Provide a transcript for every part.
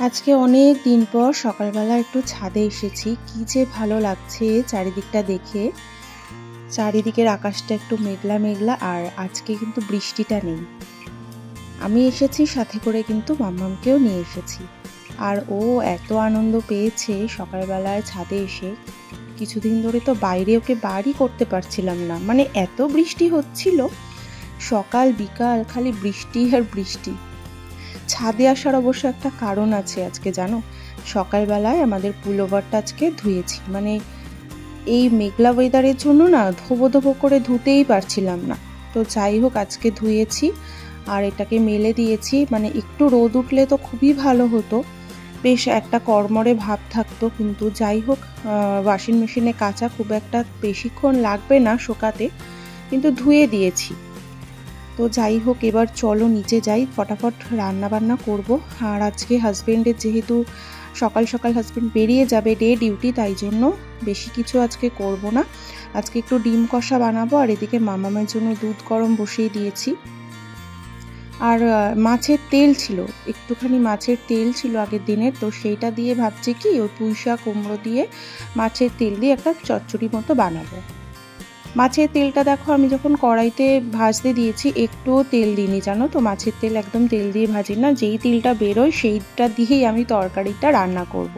আজকে অনেক দিন পর সকালবেলা একটু ছাদে এসেছি। কি যে ভালো লাগছে চারিদিকটা দেখে। চারিদিকের আকাশটা একটু মেঘলা মেঘলা, আর আজকে কিন্তু বৃষ্টিটা নেই। আমি এসেছি, সাথে করে কিন্তু মাম্মামকেও নিয়ে এসেছি। আর ও এত আনন্দ পেয়েছে সকালবেলায় ছাদে এসে। কিছুদিন ধরে তো বাইরে ওকে বারই করতে পারছিলাম না, মানে এত বৃষ্টি হচ্ছিল, সকাল বিকাল খালি বৃষ্টি আর বৃষ্টি। ছাদে আসার অবশ্য একটা কারণ আছে আজকে, জানো? সকালবেলায় আমাদের পুলওভারটা আজকে ধুয়েছি, মানে এই মেঘলা ওয়েদারের জন্য না ধোবো ধোবো করে ধুতেই পারছিলাম না। তো যাই হোক আজকে ধুয়েছি আর এটাকে মেলে দিয়েছি। মানে একটু রোদ উঠলে তো খুবই ভালো হতো, বেশ একটা কড়মড়ে ভাব থাকতো, কিন্তু যাই হোক ওয়াশিং মেশিনে কাচা খুব একটা বেশিক্ষণ লাগবে না শোকাতে, কিন্তু ধুয়ে দিয়েছি। তো যাই হোক এবার চলো নিচে যাই, ফটাফট রান্না বান্না করব। আর আজকে হাজবেন্ডের যেহেতু সকাল সকাল হাজবেন্ড বেরিয়ে যাবে ডে ডিউটি, তাই জন্য বেশি কিছু আজকে করব না। আজকে একটু ডিম কষা বানাবো, আর এদিকে মামামের জন্য দুধ গরম বসিয়ে দিয়েছি। আর মাছের তেল ছিল, একটুখানি মাছের তেল ছিল আগের দিনের, তো সেইটা দিয়ে ভাবছি কি ওই পুঁইশাক কুমড়ো দিয়ে মাছের তেল দিয়ে একটা চচ্চড়ি মতো বানাবো। মাছের তেলটা দেখো আমি যখন কড়াইতে ভাজতে দিয়েছি একটুও তেল দিইনি, জানো তো। মাছের তেল একদম তেল দিয়ে ভাজি না, যেই তেলটা বেরোয় সেইটা দিয়েই আমি তরকারিটা রান্না করব।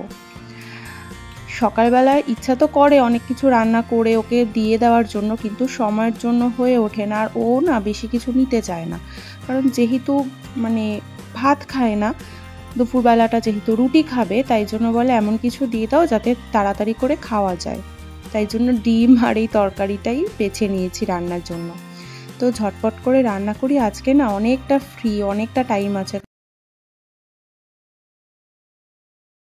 সকালবেলায় ইচ্ছা তো করে অনেক কিছু রান্না করে ওকে দিয়ে দেওয়ার জন্য, কিন্তু সময়ের জন্য হয়ে ওঠে না। আর ও না বেশি কিছু নিতে চায় না, কারণ যেহেতু মানে ভাত খায় না, দুপুরবেলাটা যেহেতু রুটি খাবে, তাই জন্য বলে এমন কিছু দিয়ে দাও যাতে তাড়াতাড়ি করে খাওয়া যায়। তাই জন্য ডিম আর এই তরকারিটাই বেছে নিয়েছি রান্নার জন্য। তো ঝটপট করে রান্না করি, আজকে না অনেকটা ফ্রি, অনেকটা টাইম আছে।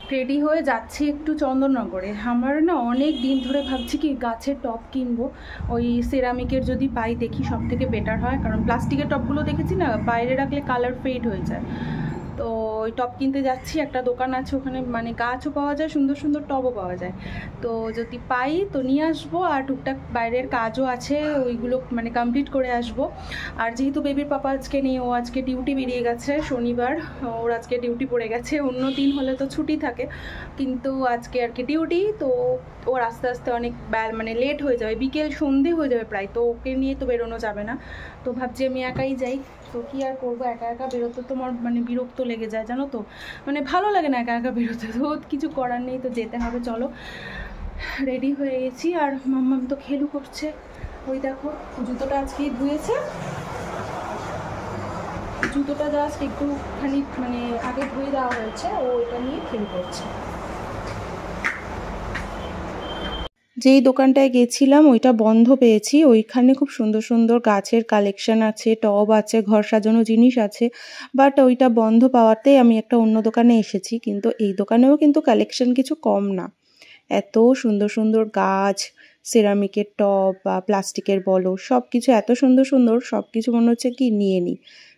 রেডি হয়ে যাচ্ছি একটু চন্দননগরে। আমার না অনেক দিন ধরে ভাবছি কি গাছের টব কিনবো, ওই সেরামিকের যদি পাই দেখি সব থেকে বেটার হয়, কারণ প্লাস্টিকের টবগুলো দেখেছি না বাইরে রাখলে কালার ফেড হয়ে যায়। তো ওই টব কিনতে যাচ্ছি, একটা দোকান আছে ওখানে, মানে গাছও পাওয়া যায়, সুন্দর সুন্দর টবও পাওয়া যায়। তো যদি পাই তো নিয়ে আসবো, আর টুকটাক বাইরের কাজও আছে ওইগুলো মানে কমপ্লিট করে আসবো। আর যেহেতু বেবির পাপা আজকে নেই, ও আজকে ডিউটি বেরিয়ে গেছে, শনিবার ওর আজকে ডিউটি পড়ে গেছে। অন্য দিন হলে তো ছুটি থাকে, কিন্তু আজকে আর কি ডিউটি, তো ওর আস্তে আস্তে অনেক মানে লেট হয়ে যাবে, বিকেল সন্ধে হয়ে যাবে প্রায়, তো ওকে নিয়ে তো বেরোনো যাবে না। তো ভাবছি আমি একাই যাই। তো কী আর করবো, একা একা বেরোতে তোমার মানে বিরক্ত লেগে যায়, জানো তো, মানে ভালো লাগে না একা একা বেরোতে। তো কিছু করার নেই, তো যেতে হবে। চলো রেডি হয়ে গেছি, আর মাম্মাম তো খেলু করছে। ওই দেখো জুতোটা আজকেই ধুয়েছে, জুতোটা জাস্ট একটুখানি মানে আগে ধুয়ে দেওয়া হয়েছে, ও এটা নিয়ে খেলু করছে। যেই দোকানটায় গেছিলাম ওইটা বন্ধ পেয়েছি, ওইখানে খুব সুন্দর সুন্দর গাছের কালেকশন আছে, টব আছে, ঘর সাজানো জিনিস আছে, বাট ওইটা বন্ধ পাওয়াতে আমি একটা অন্য দোকানে এসেছি। কিন্তু এই দোকানেও কিন্তু কালেকশন কিছু কম না, এত সুন্দর সুন্দর গাছ, সিরামিকের টব বা প্লাস্টিকের বলো, সব কিছু এত সুন্দর সুন্দর, সব কিছু মনে হচ্ছে কি নিয়ে নিই।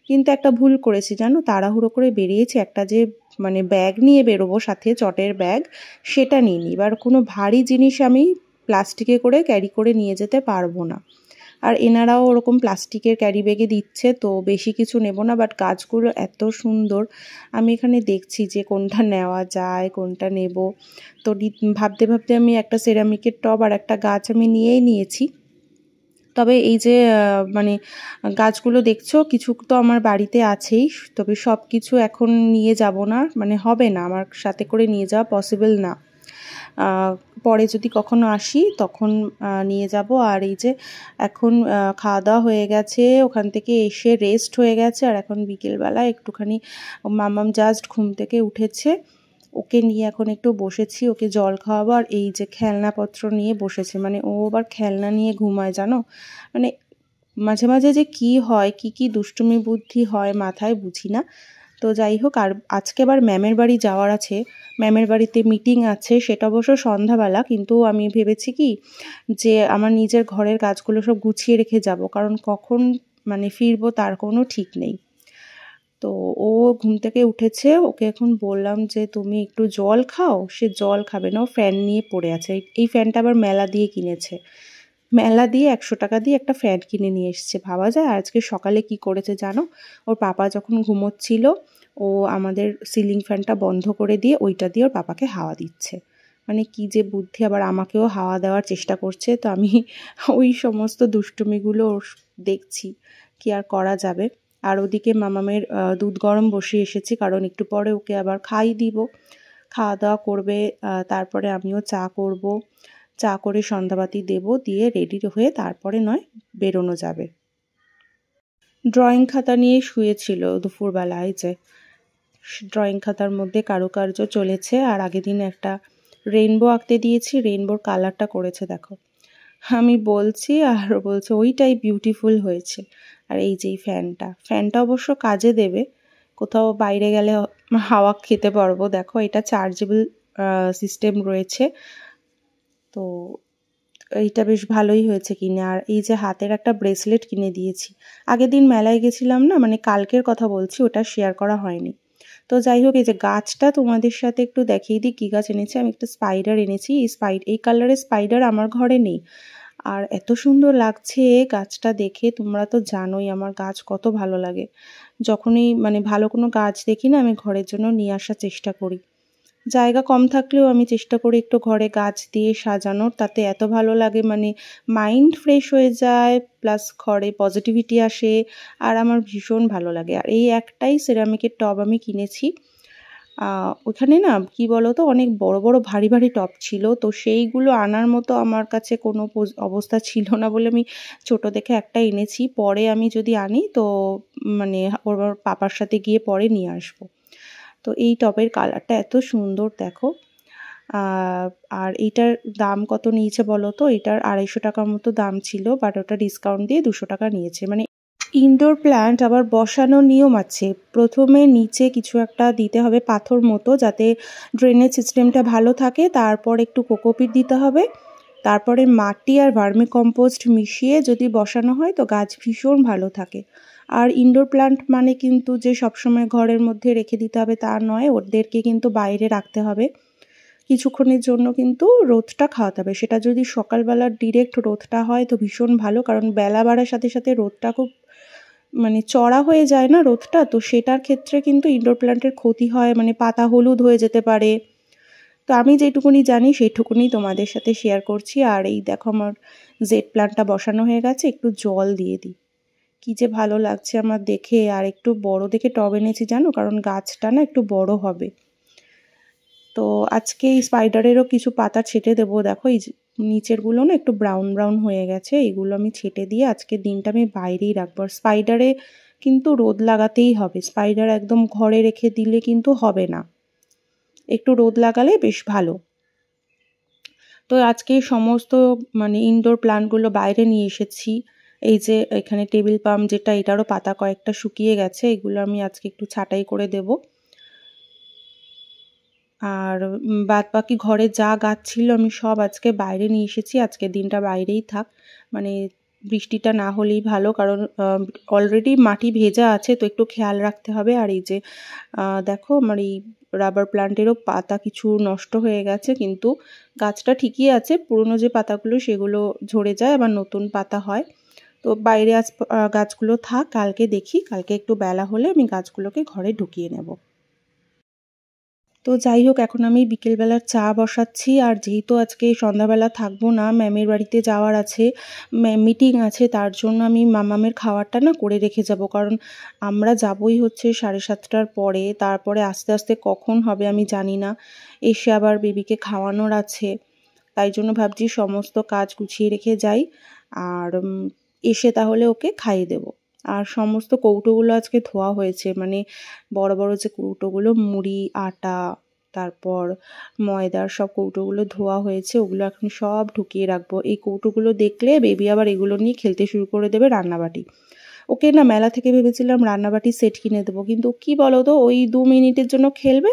কিন্তু একটা ভুল করেছি জানো, তাড়াহুড়ো করে বেরিয়েছি, একটা যে মানে ব্যাগ নিয়ে বেরোবো সাথে চটের ব্যাগ, সেটা নিয়ে নিই। এবার কোনো ভারী জিনিস আমি প্লাস্টিকে করে ক্যারি করে নিয়ে যেতে পারবো না। আর এনারাও ওরকম প্লাস্টিকের ক্যারি ব্যাগে দিচ্ছে, তো বেশি কিছু নেব না। বাট গাছগুলো এত সুন্দর, আমি এখানে দেখছি যে কোনটা নেওয়া যায়, কোনটা নেব। তো ভাবতে ভাবতে আমি একটা সেরামিকের টব আর একটা গাছ আমি নিয়েই নিয়েছি। তবে এই যে মানে গাছগুলো দেখছো, কিছু তো আমার বাড়িতে আছেই, তবে সব কিছু এখন নিয়ে যাব না, মানে হবে না, আমার সাথে করে নিয়ে যাওয়া পসিবল না। পরে যদি কখনো আসি তখন নিয়ে যাব। আর এই যে এখন খাওয়া দাওয়া হয়ে গেছে, ওখান থেকে এসে রেস্ট হয়ে গেছে, আর এখন বিকেলবেলা একটুখানি মামাম জাস্ট ঘুম থেকে উঠেছে, ওকে নিয়ে এখন একটু বসেছি, ওকে জল খাওয়াবো। আর এই যে খেলনাপত্র নিয়ে বসেছে, মানে ও আবার খেলনা নিয়ে ঘুমায়, জানো, মানে মাঝে মাঝে যে কি হয়, কি দুষ্টুমি বুদ্ধি হয় মাথায় বুঝি না। তো যাই হোক, আর আজকে আবার ম্যামের বাড়ি যাওয়ার আছে, ম্যামের বাড়িতে মিটিং আছে, সেটা অবশ্য সন্ধ্যাবেলা, কিন্তু আমি ভেবেছি কি যে আমার নিজের ঘরের কাজগুলো সব গুছিয়ে রেখে যাব, কারণ কখন মানে ফিরবো তার কোনো ঠিক নেই। তো ও ঘুম থেকে উঠেছে, ওকে এখন বললাম যে তুমি একটু জল খাও, সে জল খাবে না, ও ফ্যান নিয়ে পড়ে আছে। এই ফ্যানটা আবার মেলা দিয়ে কিনেছে, মেলা দিয়ে ১০০ টাকা দিয়ে একটা ফ্যান কিনে নিয়ে এসছে। ভাবা যায়? আজকে সকালে কি করেছে জানো? ওর পাপা যখন ঘুমোচ্ছিল, ও আমাদের সিলিং ফ্যানটা বন্ধ করে দিয়ে ওইটা দিয়ে ওর পাপাকে হাওয়া দিচ্ছে। মানে কি যে বুদ্ধি! আবার আমাকেও হাওয়া দেওয়ার চেষ্টা করছে। তো আমি ওই সমস্ত দুষ্টুমিগুলো দেখছি। কি আর করা যাবে? আর ওদিকে মামামের দুধ গরম বসিয়ে এসেছি, কারণ একটু পরে ওকে আবার খাইয়ে দিব। খাওয়া-দাওয়া করবে, তারপরে আমিও চা করব। চা করে সন্ধ্যাবাতি দেব, দিয়ে রেডি হয়ে তারপরে নয় বেরোনো যাবে। ড্রয়িং খাতা নিয়ে শুয়েছিল দুপুরবেলা। এই যে ড্রয়িং খাতার মধ্যে কারুকার্য চলেছে, আর আগের দিন একটা রেইনবো আঁকতে দিয়েছি, রেইনবোর কালারটা করেছে দেখো। আমি বলছি আর বলছে ওইটাই বিউটিফুল হয়েছে। আর এই যে ফ্যানটা অবশ্য কাজে দেবে, কোথাও বাইরে গেলে হাওয়া খেতে পারবো। দেখো এটা চার্জেবল সিস্টেম রয়েছে, তো এইটা বেশ ভালোই হয়েছে কিনে। আর এই যে হাতের একটা ব্রেসলেট কিনে দিয়েছি। আগের দিন মেলায় গেছিলাম না, মানে কালকের কথা বলছি, ওটা শেয়ার করা হয়নি। তো যাই হোক, এই যে গাছটা তোমাদের সাথে একটু দেখিয়ে দিই কী গাছ এনেছি। আমি একটা স্পাইডার এনেছি। এই কালারের স্পাইডার আমার ঘরে নেই, আর এত সুন্দর লাগছে গাছটা দেখে। তোমরা তো জানোই আমার গাছ কত ভালো লাগে। যখনই মানে ভালো কোনো গাছ দেখি না, আমি ঘরের জন্য নিয়ে আসার চেষ্টা করি। জায়গা কম থাকলেও আমি চেষ্টা করি একটু ঘরে গাছ দিয়ে সাজানোর, তাতে এত ভালো লাগে, মানে মাইন্ড ফ্রেশ হয়ে যায়, প্লাস ঘরে পজিটিভিটি আসে, আর আমার ভীষণ ভালো লাগে। আর এই একটাই সিরামিকের টব আমি কিনেছি। ওখানে না কি বলো তো, অনেক বড় বড় ভারী ভারী টব ছিল, তো সেইগুলো আনার মতো আমার কাছে কোনো অবস্থা ছিল না বলে আমি ছোট দেখে একটা এনেছি। পরে আমি যদি আনি তো মানে ওর পাপার সাথে গিয়ে পরে নিয়ে আসবো। তো এই টবের কালারটা এত সুন্দর দেখো। আর এইটার দাম কত নিয়েছে বলো তো? এটার ২৫০ টাকার মতো দাম ছিল, বাট ওটা ডিসকাউন্ট দিয়ে ২০০ টাকা নিয়েছে। মানে ইনডোর প্ল্যান্ট আবার বসানোর নিয়ম আছে। প্রথমে নিচে কিছু একটা দিতে হবে পাথর মতো, যাতে ড্রেনেজ সিস্টেমটা ভালো থাকে। তারপর একটু কোকোপিট দিতে হবে। তারপরে মাটি আর ভার্মি কম্পোস্ট মিশিয়ে যদি বসানো হয় তো গাছ ভীষণ ভালো থাকে। আর ইনডোর প্ল্যান্ট মানে কিন্তু যে সবসময় ঘরের মধ্যে রেখে দিতে হবে তা নয়, ওদেরকে কিন্তু বাইরে রাখতে হবে। কিছুক্ষণের জন্য কিন্তু রোদটা খাওয়াতে হবে। সেটা যদি সকালবেলার ডিরেক্ট রোদটা হয় তো ভীষণ ভালো, কারণ বেলা বাড়ার সাথে সাথে রোদটা খুব মানে চড়া হয়ে যায় না রোদটা, তো সেটার ক্ষেত্রে কিন্তু ইনডোর প্ল্যান্টের ক্ষতি হয়, মানে পাতা হলুদ হয়ে যেতে পারে। তো আমি যেটুকুনি জানি সেইটুকুনি তোমাদের সাথে শেয়ার করছি। আর এই দেখো আমার জেড প্ল্যান্টটা বসানো হয়ে গেছে, একটু জল দিয়ে দিই। কী যে ভালো লাগছে আমার দেখে। আর একটু বড় দেখে টব এনেছি জানো, কারণ গাছটা না একটু বড় হবে। তো আজকে এই স্পাইডারেরও কিছু পাতা ছেটে দেবো। দেখো এই নিচেরগুলো না একটু ব্রাউন ব্রাউন হয়ে গেছে, এগুলো আমি ছেটে দিয়ে আজকের দিনটা আমি বাইরেই রাখবো। আর স্পাইডারে কিন্তু রোদ লাগাতেই হবে, স্পাইডার একদম ঘরে রেখে দিলে কিন্তু হবে না, একটু রোদ লাগালে বেশ ভালো। তো আজকে সমস্ত মানে ইনডোর প্ল্যান্টগুলো বাইরে নিয়ে এসেছি। এই যে এখানে টেবিল পাম যেটা, এটারও পাতা কয়েকটা শুকিয়ে গেছে, এগুলো আমি আজকে একটু ছাঁটাই করে দেবো। আর বাদবাকি ঘরে যা গাছ ছিল আমি সব আজকে বাইরে নিয়ে এসেছি। আজকের দিনটা বাইরেই থাক, মানে বৃষ্টিটা না হলেই ভালো, কারণ অলরেডি মাটি ভেজা আছে, তো একটু খেয়াল রাখতে হবে। আর এই যে দেখো আমার এই রাবার প্ল্যান্টেরও পাতা কিছু নষ্ট হয়ে গেছে, কিন্তু গাছটা ঠিকই আছে। পুরনো যে পাতাগুলো সেগুলো ঝরে যায়, আবার নতুন পাতা হয়। তো বাইরে আজ গাছগুলো থাক, কালকে দেখি, কালকে একটু বেলা হলে আমি গাছগুলোকে ঘরে ঢুকিয়ে নেব। তো যাই হোক, এখন আমি বিকেলবেলার চা বসাচ্ছি। আর যেহেতু আজকে সন্ধ্যাবেলা থাকবো না, ম্যামের বাড়িতে যাওয়ার আছে, মিটিং আছে, তার জন্য আমি মামামের খাবারটা না করে রেখে যাব, কারণ আমরা যাবই হচ্ছে 7:30টার পরে। তারপরে আস্তে আস্তে কখন হবে আমি জানি না, এসে আবার বেবিকে খাওয়ানোর আছে। তাই জন্য ভাবছি সমস্ত কাজ গুছিয়ে রেখে যাই, আর এসে তাহলে ওকে খাইয়ে দেবো। আর সমস্ত কৌটোগুলো আজকে ধোয়া হয়েছে, মানে বড় বড় যে কৌটোগুলো মুড়ি আটা তারপর ময়দার সব কৌটোগুলো ধোয়া হয়েছে, ওগুলো এখন সব ঢুকিয়ে রাখবো। এই কৌটোগুলো দেখলে বেবি আবার এগুলো নিয়ে খেলতে শুরু করে দেবে। রান্নাবাটি ওকে না মেলা থেকে ভেবেছিলাম রান্নাবাটি সেট কিনে দেবো, কিন্তু কি বলো তো, ওই 2 মিনিটের জন্য খেলবে,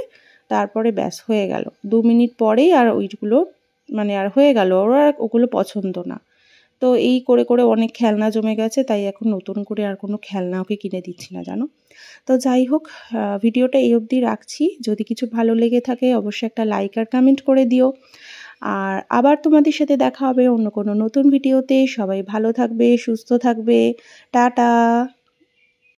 তারপরে ব্যাস হয়ে গেল। 2 মিনিট পরেই আর ওইগুলো মানে আর হয়ে গেল, ওর আর ওগুলো পছন্দ না। তো এই করে করে অনেক খেলনা জমে গেছে, তাই এখন নতুন করে আর কোনো খেলনা ওকে কিনে দিচ্ছি না জানো। তো যাই হোক, ভিডিওটা এই অবধি রাখছি। যদি কিছু ভালো লেগে থাকে অবশ্যই একটা লাইক আর কমেন্ট করে দিও। আর আবার তোমাদের সাথে দেখা হবে অন্য কোনো নতুন ভিডিওতে। সবাই ভালো থাকবে, সুস্থ থাকবে। টাটা।